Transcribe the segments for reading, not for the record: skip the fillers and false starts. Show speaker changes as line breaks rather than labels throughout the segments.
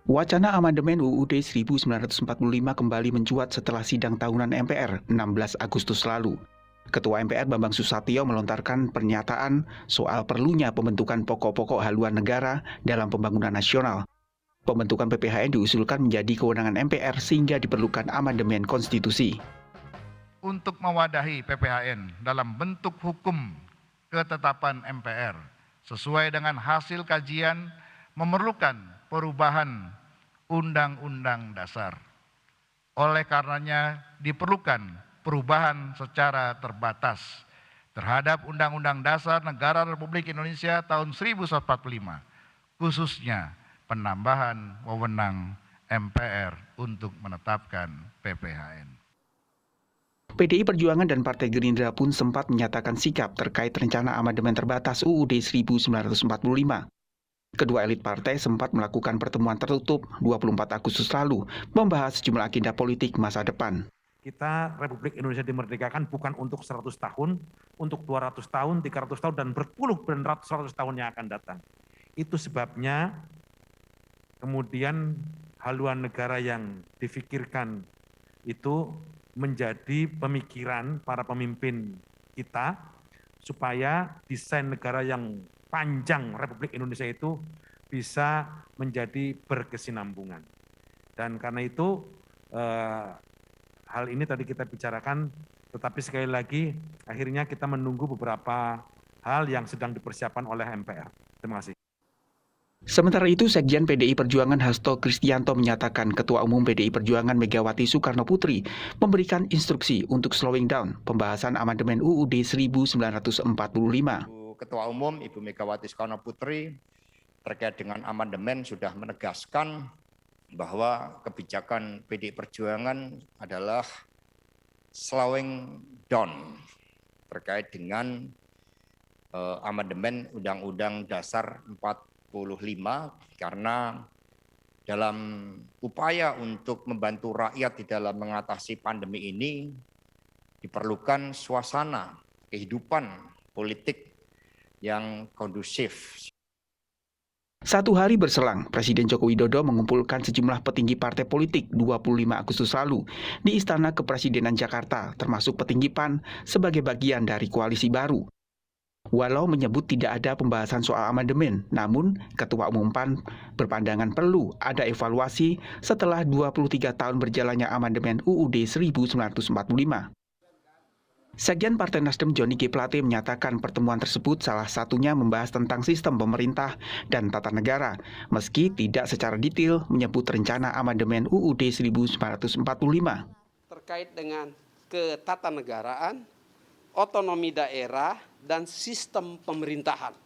Wacana amandemen UUD 1945 kembali mencuat setelah sidang tahunan MPR 16 Agustus lalu. Ketua MPR Bambang Susatyo melontarkan pernyataan soal perlunya pembentukan pokok-pokok haluan negara dalam pembangunan nasional. Pembentukan PPHN diusulkan menjadi kewenangan MPR sehingga diperlukan amandemen konstitusi.
Untuk mewadahi PPHN dalam bentuk hukum ketetapan MPR sesuai dengan hasil kajian memerlukan perubahan Undang-Undang Dasar. Oleh karenanya diperlukan perubahan secara terbatas terhadap Undang-Undang Dasar Negara Republik Indonesia tahun 1945, khususnya penambahan wewenang MPR untuk menetapkan PPHN.
PDI Perjuangan dan Partai Gerindra pun sempat menyatakan sikap terkait rencana amandemen terbatas UUD 1945. Kedua elit partai sempat melakukan pertemuan tertutup 24 Agustus lalu, membahas sejumlah agenda politik masa depan.
Kita Republik Indonesia dimerdekakan bukan untuk 100 tahun, untuk 200 tahun, 300 tahun, dan berpuluh dan ratus tahun yang akan datang. Itu sebabnya kemudian haluan negara yang difikirkan itu menjadi pemikiran para pemimpin kita supaya desain negara yang panjang Republik Indonesia itu bisa menjadi berkesinambungan. Dan karena itu hal ini tadi kita bicarakan, tetapi sekali lagi akhirnya kita menunggu beberapa hal yang sedang dipersiapkan oleh MPR. Terima kasih.
Sementara itu, Sekjen PDI Perjuangan Hasto Kristianto menyatakan Ketua Umum PDI Perjuangan Megawati Soekarno Putri memberikan instruksi untuk slowing down pembahasan amandemen UUD 1945.
Ketua Umum Ibu Megawati Soekarno Putri terkait dengan amandemen sudah menegaskan bahwa kebijakan PDI Perjuangan adalah slowing down terkait dengan amandemen Undang-Undang Dasar 45 karena dalam upaya untuk membantu rakyat di dalam mengatasi pandemi ini diperlukan suasana kehidupan politik yang kondusif.
Satu hari berselang, Presiden Joko Widodo mengumpulkan sejumlah petinggi partai politik 25 Agustus lalu di Istana Kepresidenan Jakarta, termasuk petinggi PAN sebagai bagian dari koalisi baru. Walau menyebut tidak ada pembahasan soal amandemen, namun Ketua Umum PAN berpandangan perlu ada evaluasi setelah 23 tahun berjalannya amandemen UUD 1945. Sekjen Partai Nasdem Johnny G. Plate menyatakan pertemuan tersebut salah satunya membahas tentang sistem pemerintah dan tata negara, meski tidak secara detail menyebut rencana amandemen UUD 1945.
Terkait dengan ketatanegaraan, otonomi daerah, dan sistem pemerintahan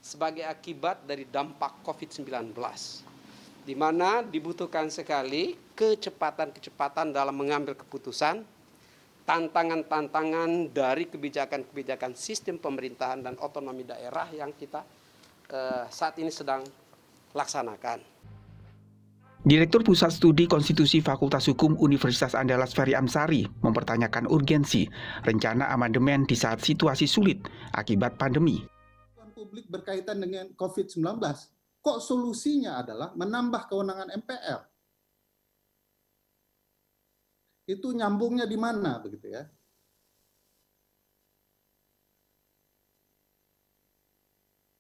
sebagai akibat dari dampak COVID-19, di mana dibutuhkan sekali kecepatan-kecepatan dalam mengambil keputusan, tantangan-tantangan dari kebijakan-kebijakan sistem pemerintahan dan otonomi daerah yang kita saat ini sedang laksanakan.
Direktur Pusat Studi Konstitusi Fakultas Hukum Universitas Andalas Ferry Amsari mempertanyakan urgensi rencana amandemen di saat situasi sulit akibat pandemi.
Publik berkaitan dengan COVID-19, kok solusinya adalah menambah kewenangan MPR? Itu nyambungnya di mana begitu ya?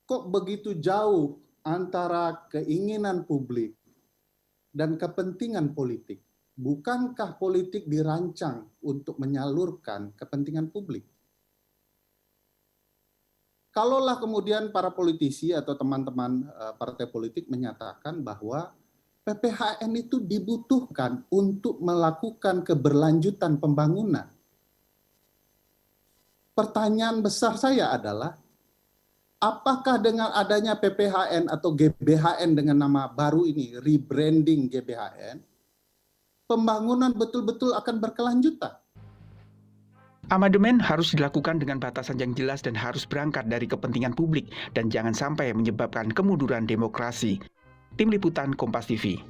Kok begitu jauh antara keinginan publik dan kepentingan politik? Bukankah politik dirancang untuk menyalurkan kepentingan publik? Kalaulah kemudian para politisi atau teman-teman partai politik menyatakan bahwa PPHN itu dibutuhkan untuk melakukan keberlanjutan pembangunan. Pertanyaan besar saya adalah, apakah dengan adanya PPHN atau GBHN dengan nama baru ini, rebranding GBHN, pembangunan betul-betul akan berkelanjutan?
Amandemen harus dilakukan dengan batasan yang jelas dan harus berangkat dari kepentingan publik dan jangan sampai menyebabkan kemunduran demokrasi. Tim Liputan Kompas TV.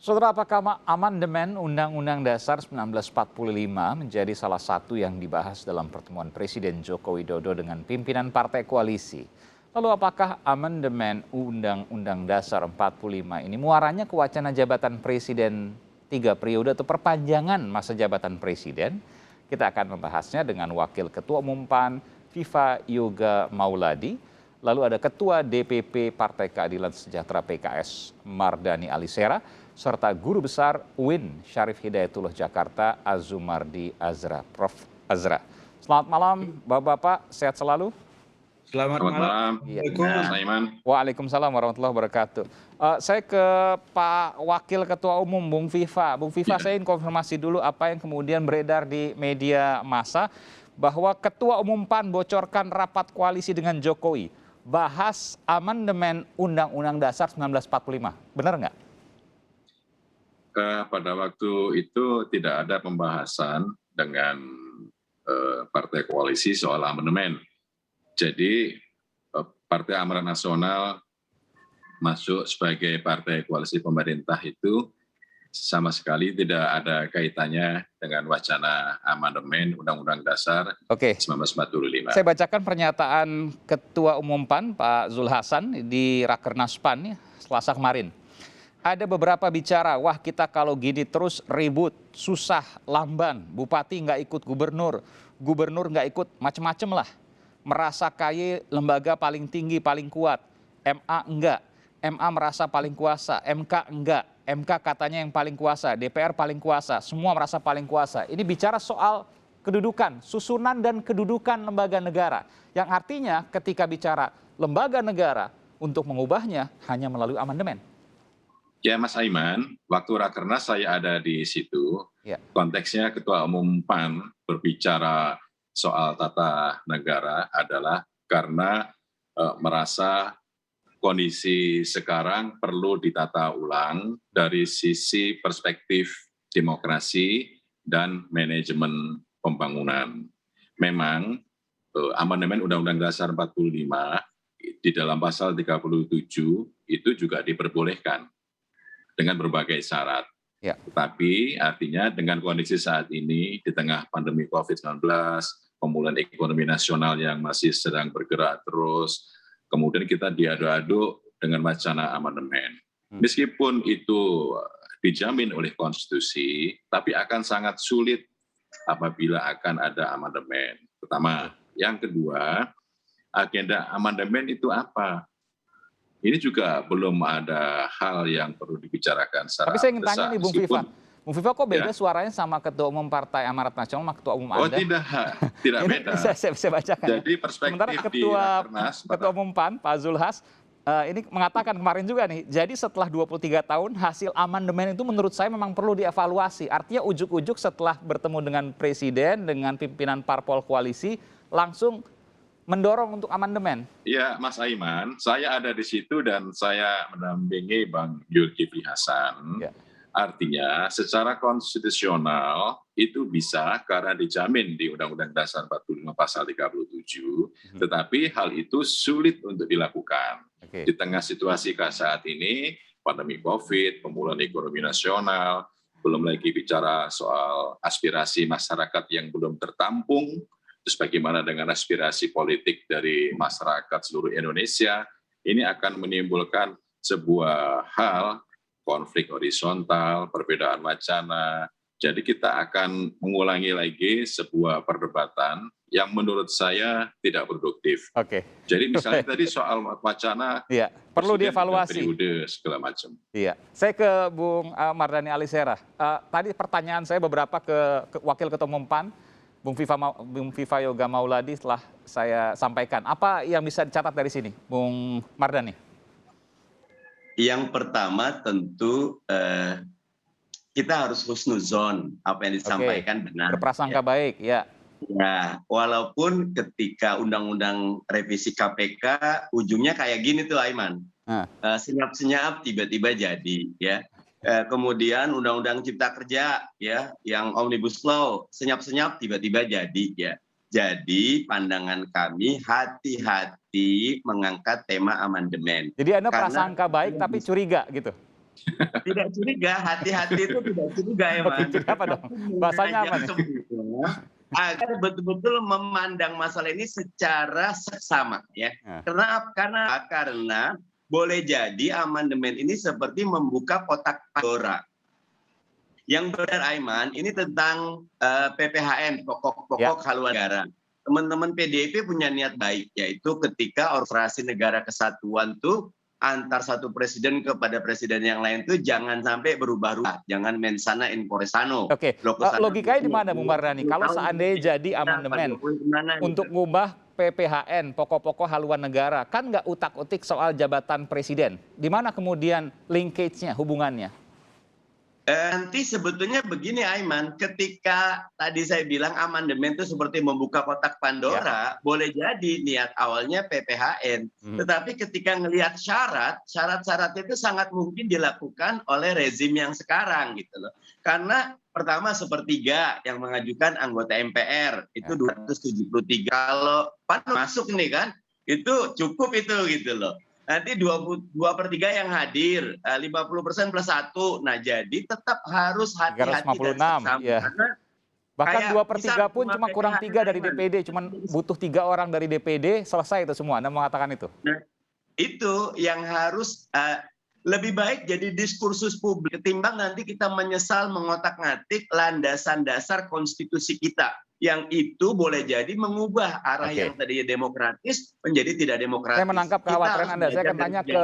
Saudara, apakah amandemen Undang-Undang Dasar 1945 menjadi salah satu yang dibahas dalam pertemuan Presiden Joko Widodo dengan pimpinan partai koalisi? Lalu apakah amandemen Undang-Undang Dasar 45 ini muaranya ke wacana jabatan presiden 3 periode atau perpanjangan masa jabatan presiden? Kita akan membahasnya dengan Wakil Ketua Umum PAN, Viva Yoga Mauladi. Lalu ada Ketua DPP Partai Keadilan Sejahtera PKS, Mardani Alisera, serta Guru Besar UIN Syarif Hidayatullah Jakarta, Azumardi Azra. Prof. Azra. Selamat malam Bapak-Bapak, sehat selalu.
Selamat malam.
Iya.
Saiman.
Waalaikumsalam warahmatullahi wabarakatuh. Saya ke Pak Wakil Ketua Umum, Bung Viva. Bung Viva, saya ingin konfirmasi dulu apa yang kemudian beredar di media massa bahwa Ketua Umum PAN bocorkan rapat koalisi dengan Jokowi, bahas amandemen Undang-Undang Dasar 1945. Benar nggak?
Pada waktu itu tidak ada pembahasan dengan partai koalisi soal amandemen. Jadi Partai Amanat Nasional masuk sebagai partai koalisi pemerintah itu sama sekali tidak ada kaitannya dengan wacana amandemen Undang-Undang Dasar 1945.
Saya bacakan pernyataan Ketua Umum PAN Pak Zul Hasan di Rakernas PAN Selasa kemarin. Ada beberapa bicara, wah kita kalau gini terus ribut, susah, lamban, bupati nggak ikut gubernur nggak ikut, macem-macem lah. Merasa KY lembaga paling tinggi, paling kuat, MA enggak, MA merasa paling kuasa, MK enggak, MK katanya yang paling kuasa, DPR paling kuasa, semua merasa paling kuasa. Ini bicara soal kedudukan, susunan dan kedudukan lembaga negara. Yang artinya ketika bicara lembaga negara untuk mengubahnya hanya melalui amandemen.
Ya Mas Aiman, waktu Rakernas saya ada di situ, konteksnya Ketua Umum PAN berbicara soal tata negara adalah karena merasa kondisi sekarang perlu ditata ulang dari sisi perspektif demokrasi dan manajemen pembangunan. Memang amandemen Undang-Undang Dasar 45 di dalam pasal 37 itu juga diperbolehkan dengan berbagai syarat.
Ya.
Tetapi artinya dengan kondisi saat ini di tengah pandemi COVID-19, pemulihan ekonomi nasional yang masih sedang bergerak terus, kemudian kita diadu-adu dengan wacana amandemen. Meskipun itu dijamin oleh konstitusi, tapi akan sangat sulit apabila akan ada amandemen. Pertama. Yang kedua, agenda amandemen itu apa? Ini juga belum ada hal yang perlu dibicarakan secara
Tapi saya ingin tanya nih Bung Viva. Bung Viva kok beda suaranya sama Ketua Umum Partai Amanat Nasional sama Ketua Umum Anda?
Oh tidak beda.
Saya bacakan.
Jadi perspektif
sementara Ketua Umum PAN, Pak Zulhas, ini mengatakan kemarin juga nih, jadi setelah 23 tahun hasil amandemen itu menurut saya memang perlu dievaluasi. Artinya ujuk-ujuk setelah bertemu dengan Presiden, dengan pimpinan parpol koalisi, langsung mendorong untuk amandemen.
Ya, Mas Aiman, saya ada di situ dan saya mendampingi Bang Zulkifli Hasan. Ya. Artinya secara konstitusional itu bisa karena dijamin di Undang-Undang Dasar 45 pasal 37, tetapi hal itu sulit untuk dilakukan. Di tengah situasi saat ini, pandemi COVID, pemulihan ekonomi nasional, belum lagi bicara soal aspirasi masyarakat yang belum tertampung, terus bagaimana dengan aspirasi politik dari masyarakat seluruh Indonesia, ini akan menimbulkan sebuah hal, konflik horizontal, perbedaan wacana. Jadi kita akan mengulangi lagi sebuah perdebatan yang menurut saya tidak produktif. Jadi misalnya tadi soal wacana,
perlu dievaluasi.
Periode segala macam.
Iya, saya ke Bung Mardani Alisera. Tadi pertanyaan saya beberapa ke Wakil Ketua Umum PAN, Bung Viva Yoga Mauladi telah saya sampaikan. Apa yang bisa dicatat dari sini, Bung Mardani?
Yang pertama tentu kita harus husnuzon, apa yang disampaikan benar.
Berprasangka baik, ya.
Ya, walaupun ketika Undang-Undang Revisi KPK ujungnya kayak gini tuh Aiman, senyap-senyap tiba-tiba jadi, ya. Kemudian Undang-Undang Cipta Kerja, ya, yang Omnibus Law, senyap-senyap tiba-tiba jadi, ya. Jadi pandangan kami hati-hati mengangkat tema amandemen.
Jadi Anda prasangka baik tapi curiga gitu?
Tidak curiga, hati-hati itu tidak curiga ya Mas.
Apa dong? Bahasanya apa nih?
agar betul-betul memandang masalah ini secara seksama ya. Karena boleh jadi amandemen ini seperti membuka kotak Pandora. Yang benar Aiman, ini tentang PPHN, pokok-pokok haluan negara. Teman-teman PDIP punya niat baik, yaitu ketika orkestrasi negara kesatuan tuh antar satu presiden kepada presiden yang lain tuh jangan sampai berubah-ubah, jangan mensana in poresano.
Oke, logikanya di mana Bung Mardhani? Kalau seandainya jadi amandemen untuk ngubah PPHN, pokok-pokok haluan negara, kan nggak utak-utik soal jabatan presiden. Di mana kemudian linkage-nya, hubungannya?
Nanti sebetulnya begini Aiman, ketika tadi saya bilang amandemen itu seperti membuka kotak Pandora, boleh jadi niat awalnya PPHN, tetapi ketika ngelihat syarat-syarat itu sangat mungkin dilakukan oleh rezim yang sekarang gitu loh. Karena pertama sepertiga yang mengajukan anggota MPR itu 273, kalau PAN masuk nih kan, itu cukup itu gitu loh. Nanti 2/3 yang hadir, 50% plus 1. Nah, jadi tetap harus hati-hati dan seksama.
Ya.
Karena
bahkan 2/3 pun cuma kurang 3 dari DPD, cuma butuh 3 orang dari DPD, selesai itu semua. Anda mengatakan itu?
Nah, itu yang harus lebih baik jadi diskursus publik ketimbang nanti kita menyesal mengotak-ngatik landasan dasar konstitusi kita. Yang itu boleh jadi mengubah arah yang tadinya demokratis menjadi tidak demokratis.
Saya menangkap kekhawatiran Anda. Saya akan tanya ke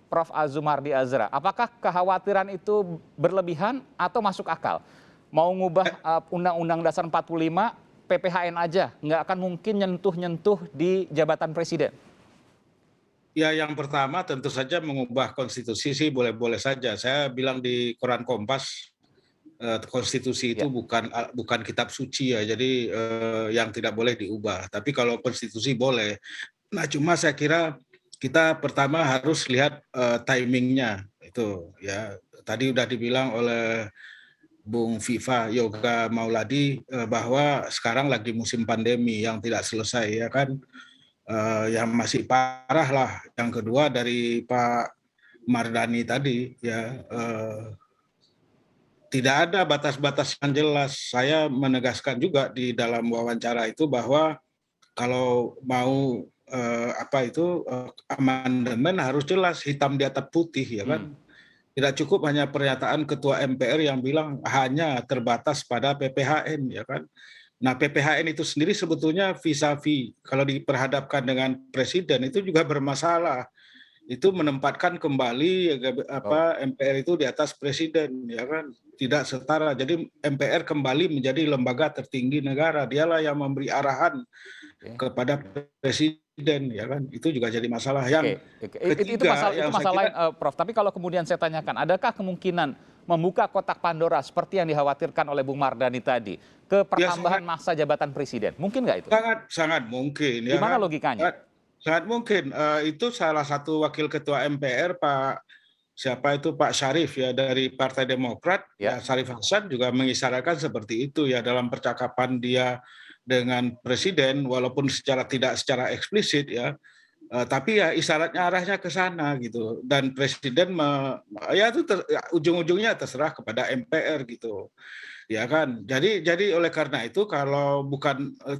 Prof. Azumardi Azra. Apakah kekhawatiran itu berlebihan atau masuk akal? Mau ngubah Undang-Undang Dasar 45, PPHN aja, nggak akan mungkin nyentuh-nyentuh di jabatan presiden?
Ya, yang pertama tentu saja mengubah konstitusi sih boleh-boleh saja. Saya bilang di koran Kompas, konstitusi itu bukan kitab suci ya, jadi yang tidak boleh diubah. Tapi kalau konstitusi boleh. Nah, cuma saya kira kita pertama harus lihat timingnya itu ya. Tadi udah dibilang oleh Bung Viva Yoga Mauladi bahwa sekarang lagi musim pandemi yang tidak selesai ya kan, yang masih parah lah. Yang kedua dari Pak Mardhani tadi ya. Tidak ada batas-batas yang jelas. Saya menegaskan juga di dalam wawancara itu bahwa kalau mau amandemen harus jelas hitam di atas putih ya kan. Tidak cukup hanya pernyataan Ketua MPR yang bilang hanya terbatas pada PPHN ya kan. Nah, PPHN itu sendiri sebetulnya vis-a-vis kalau diperhadapkan dengan presiden itu juga bermasalah. Itu menempatkan kembali MPR itu di atas presiden ya kan, tidak setara. Jadi MPR kembali menjadi lembaga tertinggi negara, dialah yang memberi arahan kepada presiden ya kan. Itu juga jadi masalah. Yang ketiga
itu masalah lain, Prof. Tapi kalau kemudian saya tanyakan, adakah kemungkinan membuka kotak Pandora seperti yang dikhawatirkan oleh Bung Mardhani tadi ke pertambahan masa jabatan presiden? Mungkin nggak itu?
Sangat mungkin.
Di mana logikanya?
Sangat mungkin. Itu salah satu wakil ketua MPR Pak Syarif ya dari Partai Demokrat, ya Syarif Hasan juga mengisyaratkan seperti itu ya dalam percakapan dia dengan presiden, walaupun tidak secara eksplisit ya, tapi ya isyaratnya arahnya ke sana gitu. Dan presiden ujung-ujungnya terserah kepada MPR gitu. Ya kan, jadi oleh karena itu kalau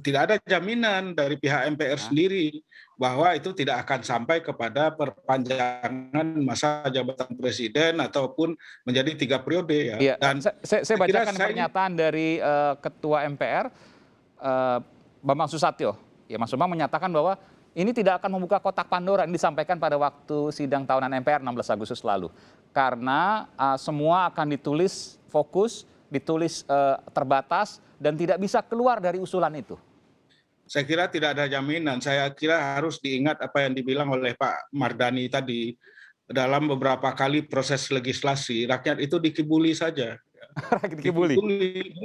tidak ada jaminan dari pihak MPR sendiri bahwa itu tidak akan sampai kepada perpanjangan masa jabatan presiden ataupun menjadi 3 periode ya.
Iya, dan saya bacakan pernyataan dari Ketua MPR Bambang Susatyo. Ya, Mas Bambang menyatakan bahwa ini tidak akan membuka kotak Pandora, ini disampaikan pada waktu sidang tahunan MPR 16 Agustus lalu. Karena semua akan ditulis fokus, ditulis terbatas dan tidak bisa keluar dari usulan itu.
Saya kira tidak ada jaminan. Saya kira harus diingat apa yang dibilang oleh Pak Mardhani tadi. Dalam beberapa kali proses legislasi, rakyat itu dikibuli saja.
Dikibuli?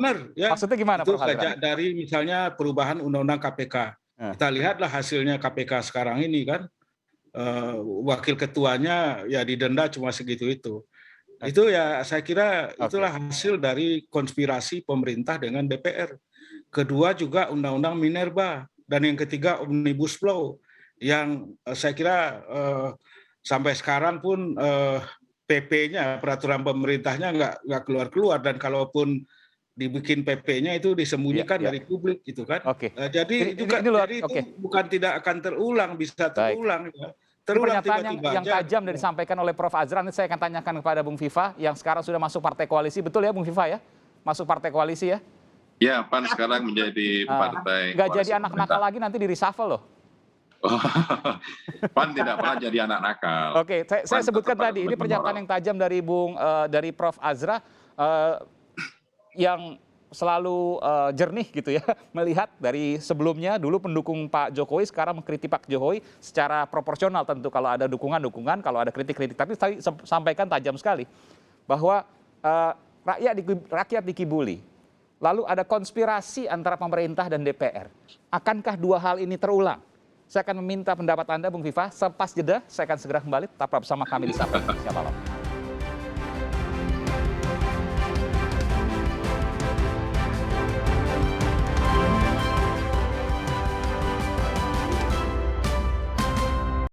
Benar. Ya.
Maksudnya gimana?
Itu sejak dari misalnya perubahan Undang-Undang KPK. Kita lihatlah hasilnya KPK sekarang ini kan. Wakil ketuanya ya didenda cuma segitu itu. Itu ya saya kira itulah hasil dari konspirasi pemerintah dengan DPR. Kedua juga Undang-Undang Minerba. Dan yang ketiga Omnibus Law. Yang saya kira sampai sekarang pun PP-nya, peraturan pemerintahnya nggak keluar-keluar. Dan kalaupun dibikin PP-nya itu disembunyikan dari publik gitu kan. Jadi juga jadi itu bukan tidak akan terulang, bisa terulang. Ya. Terulang
pernyataan yang tajam dari disampaikan oleh Prof. Azra. Nanti saya akan tanyakan kepada Bung Viva yang sekarang sudah masuk partai koalisi. Betul ya Bung Viva ya? Masuk partai koalisi ya?
Ya, PAN sekarang menjadi partai.
Nggak jadi anak nakal lagi, nanti di reshuffle loh.
PAN tidak pernah jadi anak nakal.
Oke, saya sebutkan tadi ini pernyataan yang tajam dari dari Prof. Azra yang selalu jernih gitu ya, melihat dari sebelumnya dulu pendukung Pak Jokowi, sekarang mengkritik Pak Jokowi secara proporsional tentu, kalau ada dukungan, kalau ada kritik. Tapi tadi sampaikan tajam sekali bahwa rakyat dikibuli. Lalu ada konspirasi antara pemerintah dan DPR. Akankah dua hal ini terulang? Saya akan meminta pendapat Anda, Bung Viva. Selepas jeda, saya akan segera kembali. Tetap bersama kami di Sapa Indonesia Malam.